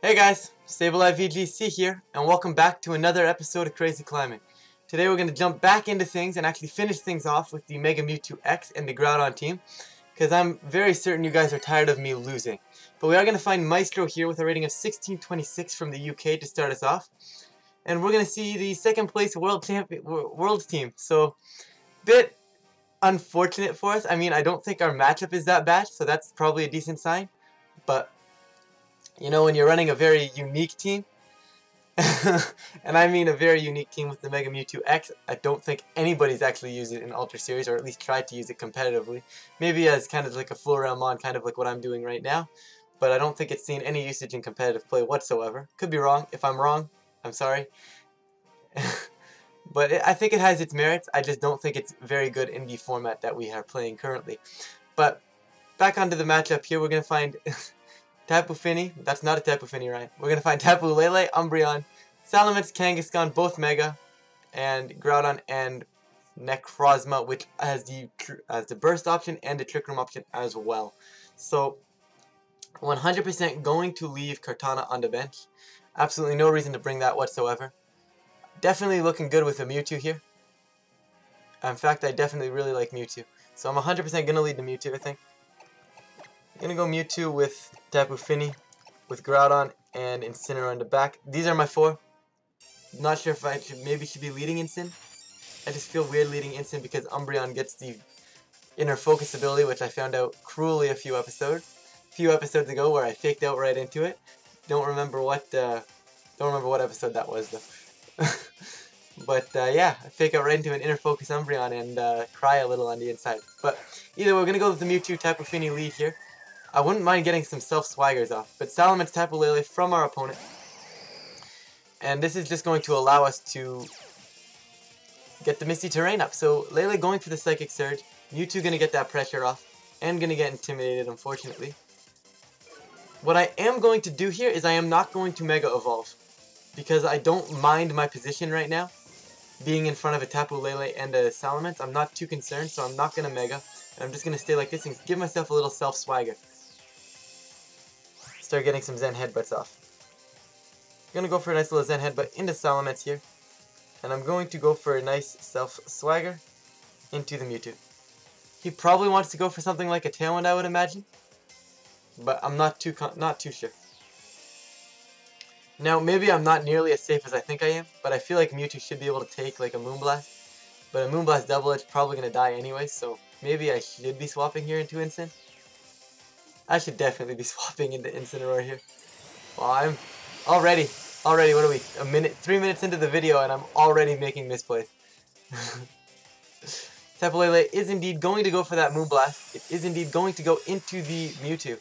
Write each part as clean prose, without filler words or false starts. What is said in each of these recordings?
Hey guys, Stable VGC here, and welcome back to another episode of Crazy Climbing. Today we're going to jump back into things and actually finish things off with the Mega Mewtwo X and the Groudon team, because I'm very certain you guys are tired of me losing. But we are going to find Maestro here with a rating of 1626 from the UK to start us off, and we're going to see the second place world team. So, bit unfortunate for us. I mean, I don't think our matchup is that bad, so that's probably a decent sign, but you know, when you're running a very unique team, and I mean a very unique team with the Mega Mewtwo X, I don't think anybody's actually used it in Ultra Series, or at least tried to use it competitively. Maybe as kind of like a full round mon, kind of like what I'm doing right now, but I don't think it's seen any usage in competitive play whatsoever. Could be wrong. If I'm wrong, I'm sorry. But I think it has its merits. I just don't think it's very good in the format that we are playing currently. But back onto the matchup here, we're going to find Tapu Fini, that's not a Tapu Fini, right? We're going to find Tapu Lele, Umbreon, Salamence, Kangaskhan, both Mega, and Groudon and Necrozma, which has the Burst option and the Trick Room option as well. So, 100% going to leave Kartana on the bench. Absolutely no reason to bring that whatsoever. Definitely looking good with a Mewtwo here. In fact, I definitely really like Mewtwo. So I'm 100% going to lead the Mewtwo, I think. I'm going to go Mewtwo with Tapu Fini, with Groudon, and Incineroar in the back. These are my four. Not sure if I should be leading Incin. I just feel weird leading Incin because Umbreon gets the inner focus ability, which I found out cruelly a few episodes ago, where I faked out right into it. Don't remember what episode that was though. But yeah, I fake out right into an inner focus Umbreon and cry a little on the inside. But either way, we're gonna go with the Mewtwo Tapu Fini lead here. I wouldn't mind getting some self-swaggers off, but Salamence, Tapu Lele from our opponent. And this is just going to allow us to get the Misty Terrain up. So Lele going for the Psychic Surge, Mewtwo going to get that pressure off, and going to get intimidated, unfortunately. What I am going to do here is I am not going to Mega Evolve, because I don't mind my position right now, being in front of a Tapu Lele and a Salamence. I'm not too concerned, so I'm not going to Mega, and I'm just going to stay like this and give myself a little self-swagger. Start getting some Zen Headbutts off. I'm going to go for a nice little Zen Headbutt into Salamence here. And I'm going to go for a nice self-swagger into the Mewtwo. He probably wants to go for something like a Tailwind, I would imagine. But I'm not too sure. Now, maybe I'm not nearly as safe as I think I am, but I feel like Mewtwo should be able to take like a Moonblast. But a Moonblast Double Edge probably going to die anyway, so maybe I should be swapping here into Incin. I should definitely be swapping into Incineroar here. Well, I'm already, what are we, 3 minutes into the video and I'm already making misplays. Tapu Lele is indeed going to go for that Moonblast. It is indeed going to go into the Mewtwo.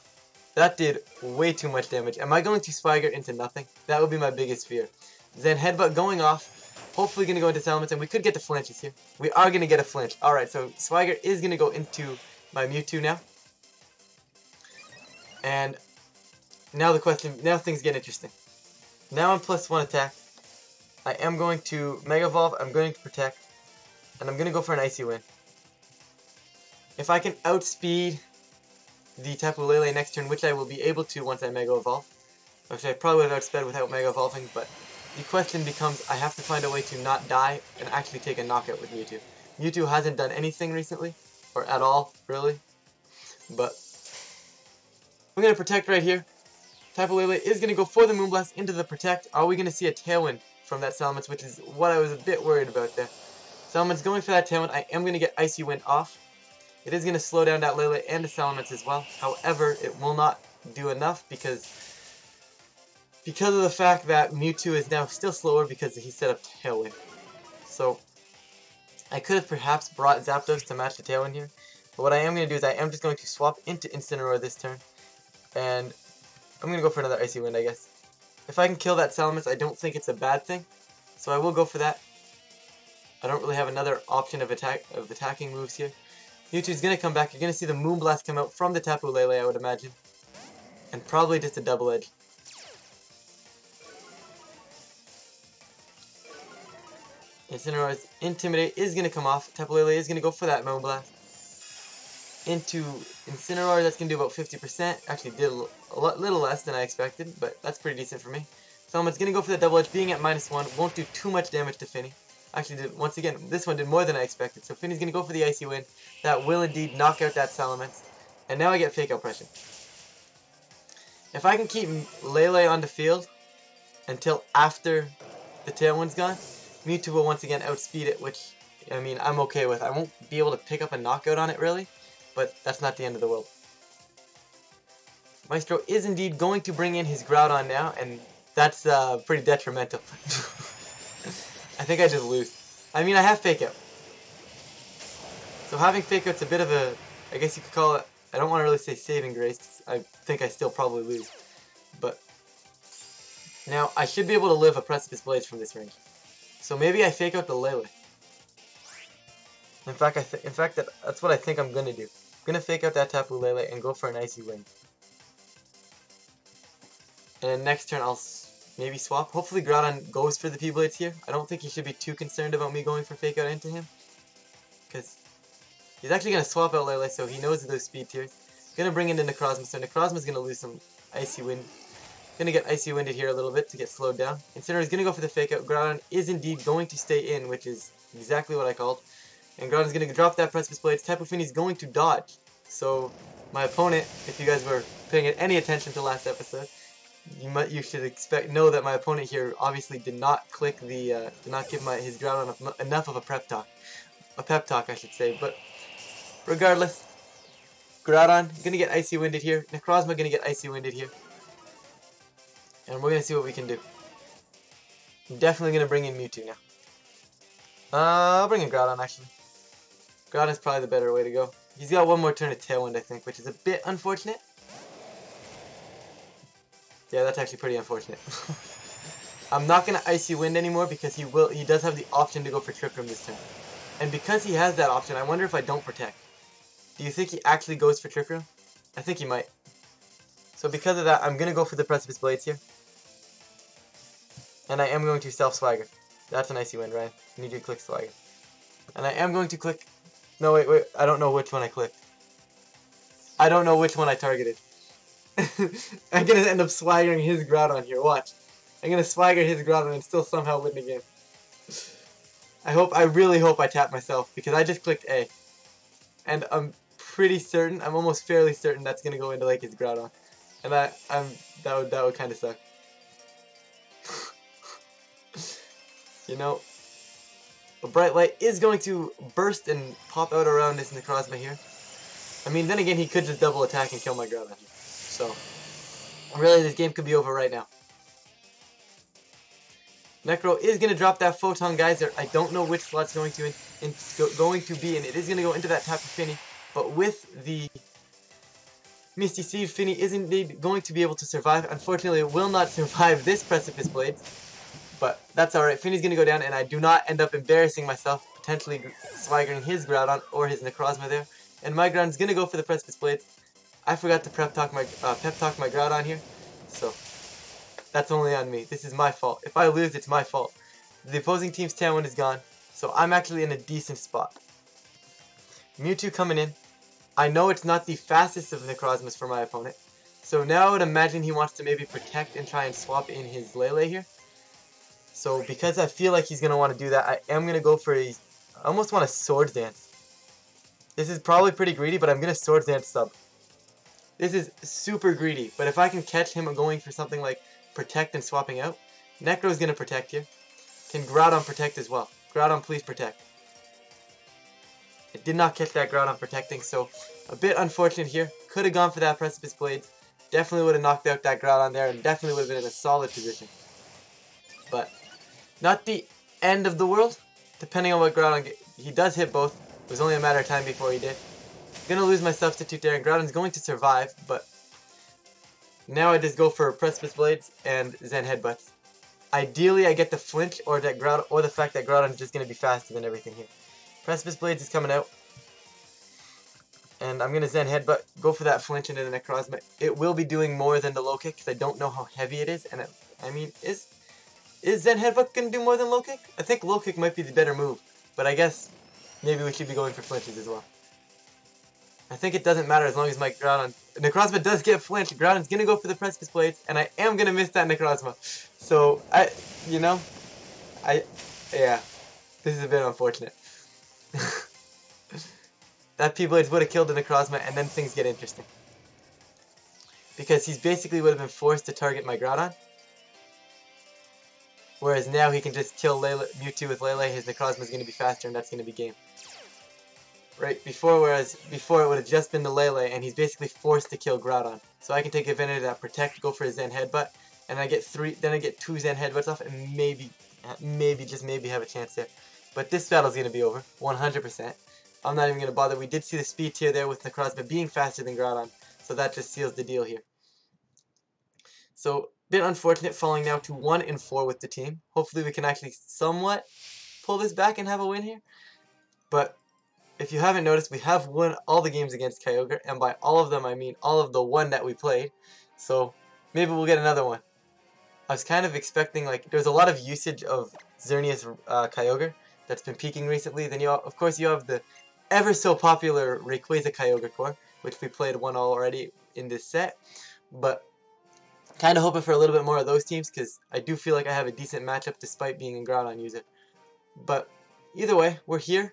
That did way too much damage. Am I going to Swagger into nothing? That would be my biggest fear. Then Headbutt going off. Hopefully going to go into Salamence, and we could get the flinches here. We are going to get a flinch. Alright, so Swagger is going to go into my Mewtwo now. And now things get interesting. Now I'm +1 attack. I am going to Mega Evolve, I'm going to Protect, and I'm going to go for an Icy Wind. If I can outspeed the Tapu Lele next turn, which I will be able to once I Mega Evolve, which I probably would have outsped without Mega Evolving, but the question becomes, I have to find a way to not die and actually take a knockout with Mewtwo. Mewtwo hasn't done anything recently, or at all, really, but we're going to Protect right here. Tapu Lele is going to go for the Moonblast into the Protect. Are we going to see a Tailwind from that Salamence, which is what I was a bit worried about there. Salamence going for that Tailwind. I am going to get Icy Wind off. It is going to slow down that Lele and the Salamence as well. However, it will not do enough because of the fact that Mewtwo is now still slower because he set up Tailwind. So, I could have perhaps brought Zapdos to match the Tailwind here. But what I am going to do is I am just going to swap into Incineroar this turn. And I'm going to go for another Icy Wind, I guess. If I can kill that Salamence, I don't think it's a bad thing. So I will go for that. I don't really have another option of attacking moves here. Mewtwo's going to come back. You're going to see the Moonblast come out from the Tapu Lele, I would imagine. And probably just a Double Edge. Incineroar's Intimidate is going to come off. Tapu Lele is going to go for that Moonblast. into Incineroar. That's going to do about 50%. Actually did a little less than I expected, but that's pretty decent for me. So it's going to go for the double edge, being at -1. Won't do too much damage to Finny. Actually, once again, this one did more than I expected. So Finny's going to go for the Icy Wind. That will indeed knock out that Salamence. And now I get Fake Out Pressure. If I can keep Lele on the field until after the Tailwind's gone, Mewtwo will once again outspeed it, which, I mean, I'm okay with. I won't be able to pick up a knockout on it, really, but that's not the end of the world. Maestro is indeed going to bring in his Groudon now, and that's pretty detrimental. I think I just lose. I mean, I have Fake Out. So having Fake Out's a bit of a, I guess you could call it, I don't want to really say saving grace, 'cause I think I still probably lose. But now I should be able to live a Precipice Blades from this range. So maybe I Fake Out the Lele. In fact, that's what I think I'm gonna do. I'm gonna Fake Out that Tapu Lele and go for an Icy Wind. And next turn I'll maybe swap. Hopefully Groudon goes for the P-Blades here. I don't think he should be too concerned about me going for Fake Out into him, because he's actually going to swap out Lele, so he knows those speed tiers. Going to bring in the Necrozma, so Necrozma's going to lose some Icy Wind. Going to get Icy Winded here a little bit to get slowed down. Incineroar is going to go for the Fake Out. Groudon is indeed going to stay in, which is exactly what I called. And Groudon's going to drop that Precipice Blades. Tapu Fini's going to dodge. So my opponent, if you guys were paying any attention to last episode, you should know that my opponent here obviously did not click the did not give his Groudon enough of a pep talk, I should say. But regardless, Groudon gonna get Icy Winded here. Necrozma gonna get Icy Winded here, and we're gonna see what we can do. I'm definitely gonna bring in Mewtwo now. I'll bring in Groudon actually. Groudon's probably the better way to go. He's got one more turn of Tailwind, I think, which is a bit unfortunate. Yeah, that's actually pretty unfortunate. I'm not gonna Icy Wind anymore because he does have the option to go for Trick Room this turn. And because he has that option, I wonder if I don't protect. Do you think he actually goes for Trick Room? I think he might. So because of that, I'm gonna go for the Precipice Blades here. And I am going to self-swagger. That's an Icy Wind, right? I need you to click swagger. And I am going to click... No, wait, I don't know which one I clicked. I don't know which one I targeted. I'm gonna end up swaggering his Groudon here, watch. I'm gonna swagger his Groudon and still somehow win the game. I really hope I tap myself, because I just clicked A. And I'm pretty certain, I'm almost fairly certain that's gonna go into like his Groudon. And that would kinda suck. You know, a Bright Light is going to burst and pop out around this Necrozma here. I mean, then again, he could just double attack and kill my Groudon here. So, really, this game could be over right now. Necro is going to drop that Photon Geyser. I don't know which slot's going to be, and it is going to go into that Tapu Fini. But with the Misty Seed, Fini is indeed going to be able to survive. Unfortunately, it will not survive this Precipice Blades. But that's alright. Fini's going to go down, and I do not end up embarrassing myself, potentially swaggering his Groudon or his Necrozma there. And my Groudon's going to go for the Precipice Blades. I forgot to pep talk my Groudon here, so that's only on me. This is my fault. If I lose, it's my fault. The opposing team's Tailwind is gone, so I'm actually in a decent spot. Mewtwo coming in. I know it's not the fastest of Necrozmas for my opponent, so now I would imagine he wants to maybe protect and try and swap in his Lele here. So because I feel like he's going to want to do that, I am going to go for I almost want a Swords Dance. This is probably pretty greedy, but I'm going to Swords Dance sub. This is super greedy, but if I can catch him going for something like Protect and swapping out, Necro's going to protect here. Can Groudon protect as well? Groudon, please protect. It did not catch that Groudon protecting, so a bit unfortunate here. Could have gone for that Precipice Blades. Definitely would have knocked out that Groudon there, and definitely would have been in a solid position. But not the end of the world, depending on what Groudon he does hit both. It was only a matter of time before he did. Gonna lose my substitute there, and Groudon's going to survive, but now I just go for Precipice Blades and Zen Headbutts. Ideally, I get the flinch or the fact that Groudon's just gonna be faster than everything here. Precipice Blades is coming out, and I'm gonna Zen Headbutt, go for that flinch into the Necrozma. It will be doing more than the low kick because I don't know how heavy it is, and I mean, is Zen Headbutt gonna do more than low kick? I think low kick might be the better move, but I guess maybe we should be going for flinches as well. I think it doesn't matter as long as my Groudon... Necrozma does get flinched. Groudon's going to go for the Precipice Blades, and I am going to miss that Necrozma. So, yeah, this is a bit unfortunate. That P-Blades would have killed the Necrozma, and then things get interesting. Because he's basically would have been forced to target my Groudon. Whereas now he can just kill Mewtwo with Lele, his Necrozma is going to be faster, and that's going to be game. Right, whereas before it would have just been the Lele, and he's basically forced to kill Groudon. So I can take advantage of that, protect, go for his Zen Headbutt, and I get 2 Zen Headbutts off, and maybe, just maybe have a chance there. But this battle's going to be over, 100%. I'm not even going to bother. We did see the speed tier there with Necrozma being faster than Groudon, so that just seals the deal here. So, bit unfortunate, falling now to 1-4 with the team. Hopefully we can actually somewhat pull this back and have a win here. But if you haven't noticed, we have won all the games against Kyogre, and by all of them I mean all of the one that we played. So maybe we'll get another one. I was kind of expecting, like, there's a lot of usage of Xerneas Kyogre that's been peaking recently. Then of course you have the ever so popular Rayquaza Kyogre core, which we played one already in this set. But kind of hoping for a little bit more of those teams, because I do feel like I have a decent matchup despite being a Groudon user. But either way, we're here,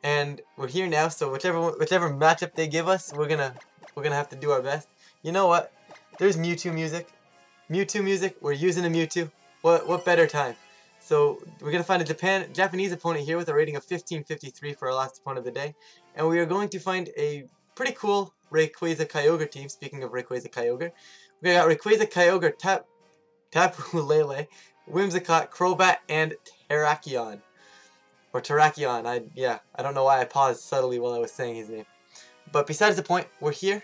and we're here now. So whichever matchup they give us, we're gonna have to do our best. You know what? There's Mewtwo music. Mewtwo music. We're using a Mewtwo. What better time? So we're gonna find a Japanese opponent here with a rating of 1553 for our last opponent of the day, and we are going to find a pretty cool Rayquaza Kyogre team. Speaking of Rayquaza Kyogre. We got Rayquaza Kyogre, Tapu Lele, Whimsicott, Crobat, and Terrakion. Or Terrakion. I don't know why I paused subtly while I was saying his name. But besides the point, we're here.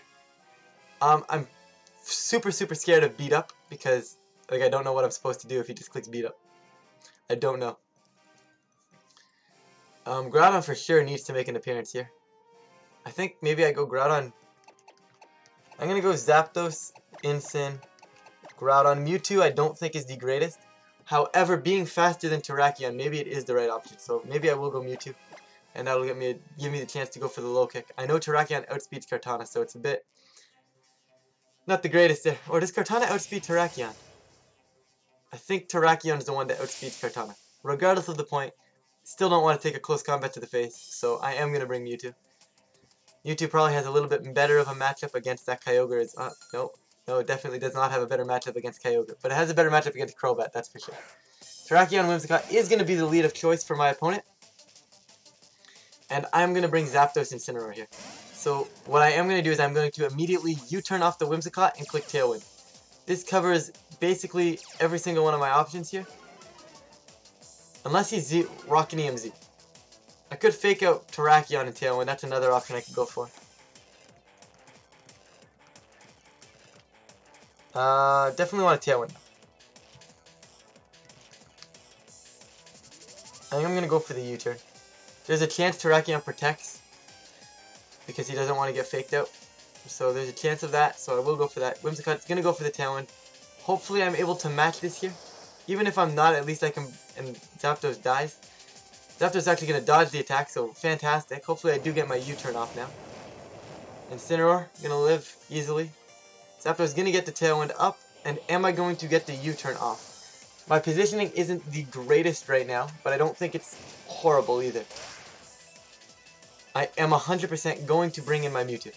I'm super scared of Beat Up because I don't know what I'm supposed to do if he just clicks Beat Up. I don't know. Groudon for sure needs to make an appearance here. I think maybe I go Groudon. I'm gonna go Zapdos, Incin, Groudon. Mewtwo I don't think is the greatest. However, being faster than Terrakion, maybe it is the right option. So maybe I will go Mewtwo, and that'll give me the chance to go for the low kick. I know Terrakion outspeeds Kartana, so it's a bit not the greatest there. Or does Kartana outspeed Terrakion? I think Terrakion is the one that outspeeds Kartana. Regardless of the point, still don't want to take a close combat to the face, so I am gonna bring Mewtwo. Mewtwo probably has a little bit better of a matchup against that Kyogre. No, it definitely does not have a better matchup against Kyogre. But it has a better matchup against Crobat, that's for sure. Terrakion Whimsicott is going to be the lead of choice for my opponent. And I'm going to bring Zapdos Incineroar here. So what I am going to do is I'm going to immediately U-turn off the Whimsicott and click Tailwind. This covers basically every single one of my options here. Unless he's Rockinium Z. I could fake out Terrakion and Tailwind. That's another option I could go for. Definitely want a Tailwind. I think I'm going to go for the U-turn. There's a chance Terrakion protects because he doesn't want to get faked out. So there's a chance of that, so I will go for that. Whimsicott's going to go for the Tailwind. Hopefully I'm able to match this here. Even if I'm not, at least I can, and Zapdos dies. Zapdos is actually going to dodge the attack, so fantastic. Hopefully I do get my U-turn off now. Incineroar, going to live easily. Zapdos is going to get the Tailwind up, and am I going to get the U-turn off? My positioning isn't the greatest right now, but I don't think it's horrible either. I am 100% going to bring in my Mewtwo.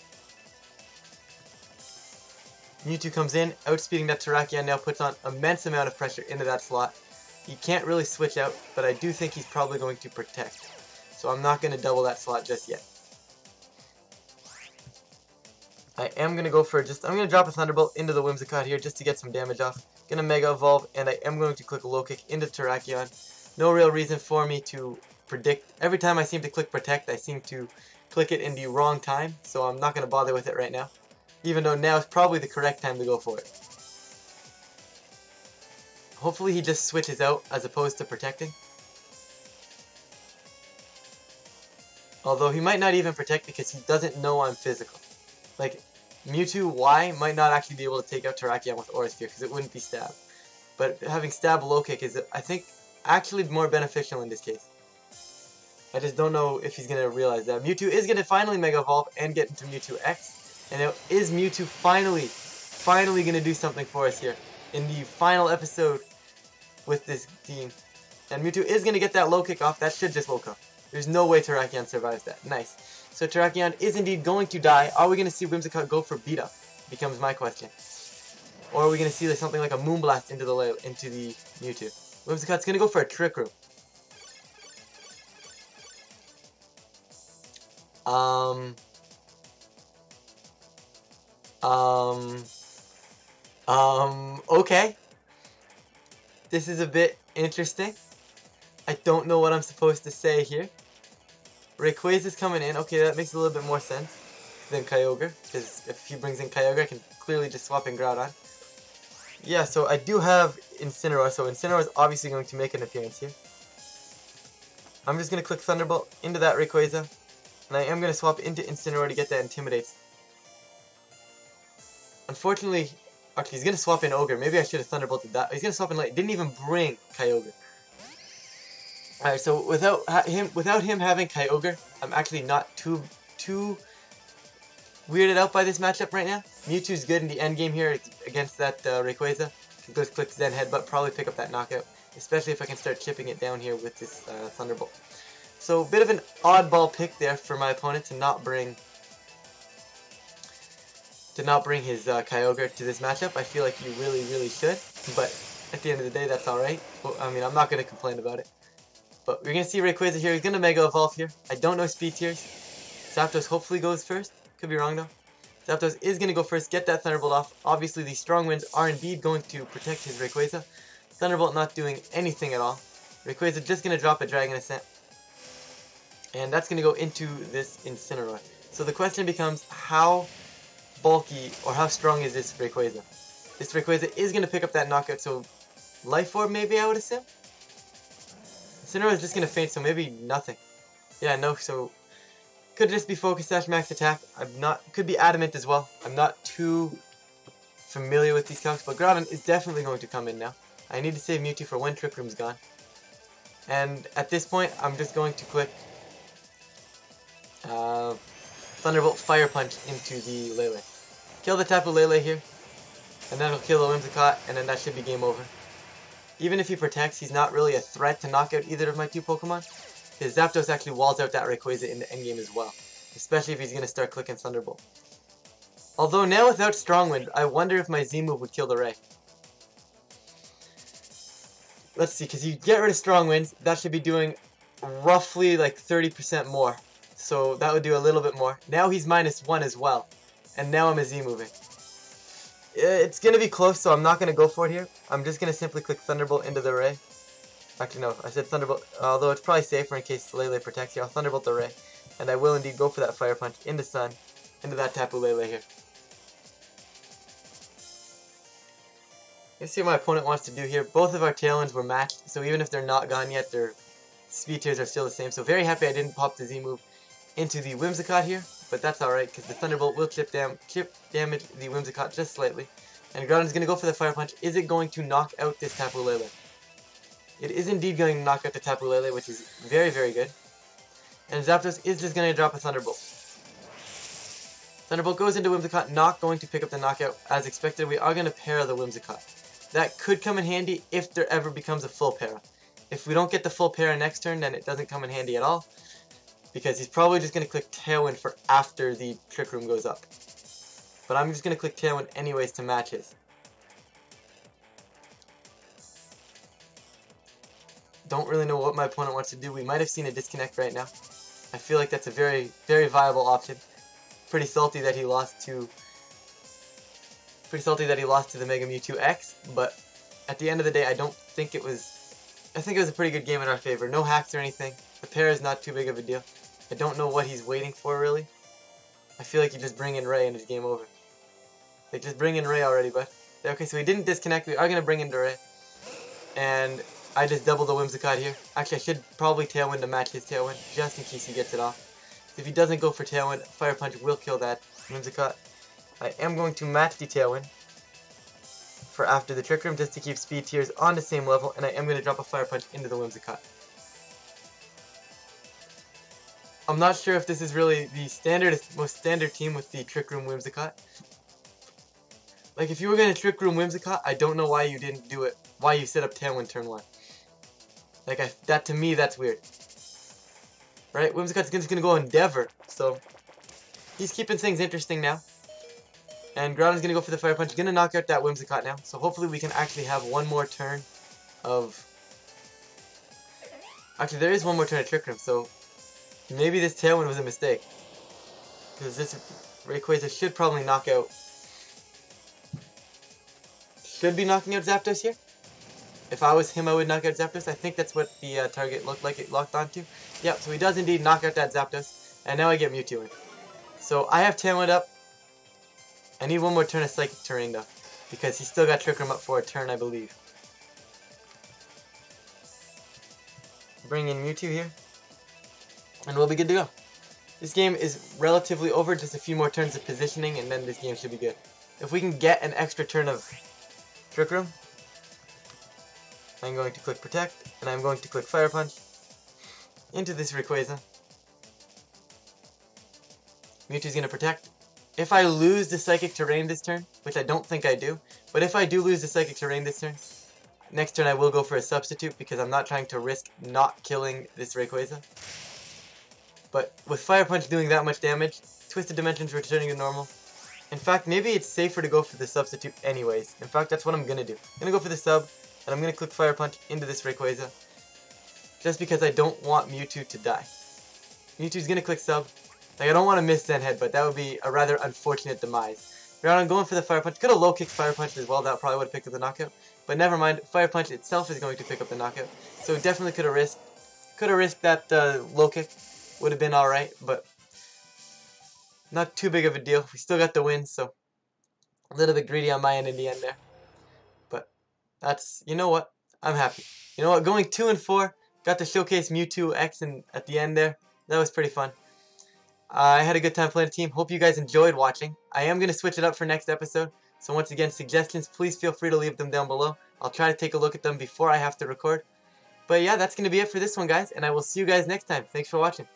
Mewtwo comes in, outspeeding that Terrakion now puts on immense amount of pressure into that slot. He can't really switch out, but I do think he's probably going to protect. So I'm not going to double that slot just yet. I am going to go for I'm going to drop a Thunderbolt into the Whimsicott here just to get some damage off. Going to Mega Evolve, and I am going to click a low kick into Terrakion. No real reason for me to predict. Every time I seem to click Protect, I seem to click it in the wrong time, so I'm not going to bother with it right now. Even though now is probably the correct time to go for it. Hopefully he just switches out as opposed to protecting. Although he might not even protect because he doesn't know I'm physical. Like, Mewtwo Y might not actually be able to take out Terrakion with Aura Sphere because it wouldn't be Stab. But having Stab low kick is, I think, actually more beneficial in this case. I just don't know if he's going to realize that. Mewtwo is going to finally Mega Evolve and get into Mewtwo X. And now is Mewtwo finally going to do something for us here in the final episode with this team. And Mewtwo is going to get that low kick off. That should just woke up. There's no way Terrakion survives that. Nice. So Terrakion is indeed going to die. Are we going to see Whimsicott go for beat up? Becomes my question. Or are we going to see like something like a Moonblast into the Mewtwo? Whimsicott's going to go for a Trick Room. Okay. This is a bit interesting. I don't know what I'm supposed to say here. Rayquaza's coming in. Okay, that makes a little bit more sense than Kyogre, because if he brings in Kyogre, I can clearly just swap in Groudon. Yeah, so I do have Incineroar, so Incineroar is obviously going to make an appearance here. I'm just going to click Thunderbolt into that Rayquaza, and I am going to swap into Incineroar to get that Intimidates. Unfortunately, actually he's going to swap in Ogre. Maybe I should have Thunderbolted that. He's going to swap in Light. Didn't even bring Kyogre. Alright, so without him having Kyogre, I'm actually not too weirded out by this matchup right now. Mewtwo's good in the end game here against that Rayquaza. He goes click Zen Headbutt, probably pick up that knockout, especially if I can start chipping it down here with this Thunderbolt. So a bit of an oddball pick there for my opponent to not bring his Kyogre to this matchup. I feel like he really should, but at the end of the day, that's alright. Well, I mean, I'm not going to complain about it. But we're going to see Rayquaza here. He's going to Mega Evolve here. I don't know speed tiers. Zapdos hopefully goes first. Could be wrong though. Zapdos is going to go first, get that Thunderbolt off. Obviously, the strong winds are indeed going to protect his Rayquaza. Thunderbolt not doing anything at all. Rayquaza just going to drop a Dragon Ascent. And that's going to go into this Incineroar. So the question becomes, how bulky or how strong is this Rayquaza? This Rayquaza is going to pick up that knockout, so Life Orb maybe, I would assume? Incineroar is just going to faint, so maybe nothing. Yeah, no, so could just be Focus Sash Max Attack. Could be Adamant as well. I'm not too familiar with these calcs, but Groudon is definitely going to come in now. I need to save Mewtwo for when Trick Room's gone. And at this point, I'm just going to click Thunderbolt Fire Punch into the Lele. Kill the Tapu Lele here, and that'll kill the Whimsicott, and then that should be game over. Even if he protects, he's not really a threat to knock out either of my two Pokemon. His Zapdos actually walls out that Rayquaza in the endgame as well. Especially if he's going to start clicking Thunderbolt. Although now without Strong Wind, I wonder if my Z-move would kill the Ray. Let's see, because you get rid of Strong Winds, that should be doing roughly like 30% more. So that would do a little bit more. Now he's -1 as well. And now I'm a Z-moving. It's going to be close, so I'm not going to go for it here. I'm just going to simply click Thunderbolt into the Ray. Actually, no, I said Thunderbolt, although it's probably safer in case Lele protects you. I'll Thunderbolt the Ray. And I will indeed go for that Fire Punch into Sun, into that Tapu Lele here. Let's see what my opponent wants to do here. Both of our Tailwinds were matched, so even if they're not gone yet, their speed tiers are still the same. So very happy I didn't pop the Z move into the Whimsicott here. But that's alright, because the Thunderbolt will chip damage the Whimsicott just slightly. And Groudon is going to go for the Fire Punch. Is it going to knock out this Tapu Lele? It is indeed going to knock out the Tapu Lele, which is very good. And Zapdos is just going to drop a Thunderbolt. Thunderbolt goes into Whimsicott, not going to pick up the knockout. As expected, we are going to para the Whimsicott. That could come in handy if there ever becomes a full para. If we don't get the full para next turn, then it doesn't come in handy at all. Because he's probably just going to click Tailwind for after the Trick Room goes up. But I'm just going to click Tailwind anyways to match his. Don't really know what my opponent wants to do. We might have seen a disconnect right now. I feel like that's a very viable option. Pretty salty that he lost to the Mega Mewtwo X, but at the end of the day, I think it was a pretty good game in our favor. No hacks or anything. The pair is not too big of a deal. I don't know what he's waiting for, really. I feel like you just bring in Ray and it's game over. Like, just bring in Ray already, bud. Okay, so he didn't disconnect. We are going to bring in Ray. And I just doubled the Whimsicott here. Actually, I should probably Tailwind to match his Tailwind, just in case he gets it off. So if he doesn't go for Tailwind, Fire Punch will kill that Whimsicott. I am going to match the Tailwind for after the Trick Room, just to keep speed tiers on the same level, and I am going to drop a Fire Punch into the Whimsicott. I'm not sure if this is really the most standard team with the Trick Room Whimsicott. Like, if you were going to Trick Room Whimsicott, I don't know why you didn't do it. Why you set up Tailwind turn 1. Like, that to me, that's weird. Right? Whimsicott's just going to go Endeavor. So, he's keeping things interesting now. And Groudon's going to go for the Fire Punch. Going to knock out that Whimsicott now. So, hopefully we can actually have one more turn of... Actually, there is one more turn of Trick Room, so... Maybe this Tailwind was a mistake. Because this Rayquaza should probably knock out... Should be knocking out Zapdos here. If I was him, I would knock out Zapdos. I think that's what the target looked like it locked onto. Yep, so he does indeed knock out that Zapdos. And now I get Mewtwo in. So I have Tailwind up. I need one more turn of Psychic Terrain though. Because he's still got Trick Room up for a turn, I believe. Bring in Mewtwo here. And we'll be good to go. This game is relatively over. Just a few more turns of positioning and then this game should be good. If we can get an extra turn of Trick Room, I'm going to click Protect, and I'm going to click Fire Punch into this Rayquaza. Mewtwo's going to Protect. If I lose the Psychic Terrain this turn, which I don't think I do, but if I do lose the Psychic Terrain this turn, next turn I will go for a Substitute because I'm not trying to risk not killing this Rayquaza. But with Fire Punch doing that much damage, Twisted Dimensions returning to normal. In fact, maybe it's safer to go for the Substitute anyways. In fact, that's what I'm going to do. I'm going to go for the Sub, and I'm going to click Fire Punch into this Rayquaza. Just because I don't want Mewtwo to die. Mewtwo's going to click Sub. Like, I don't want to miss Zen Head, but that would be a rather unfortunate demise. I'm going for the Fire Punch. Could have low kicked Fire Punch as well. That probably would have picked up the knockout. But never mind. Fire Punch itself is going to pick up the knockout. So definitely could have risked that low kick. Would have been alright, but not too big of a deal. We still got the win, so a little bit greedy on my end in the end there. But that's, you know what? I'm happy. You know what? Going 2 and 4, got to showcase Mewtwo X at the end there. That was pretty fun. I had a good time playing the team. Hope you guys enjoyed watching. I am going to switch it up for next episode. So once again, suggestions, please feel free to leave them down below. I'll try to take a look at them before I have to record. But yeah, that's going to be it for this one, guys. And I will see you guys next time. Thanks for watching.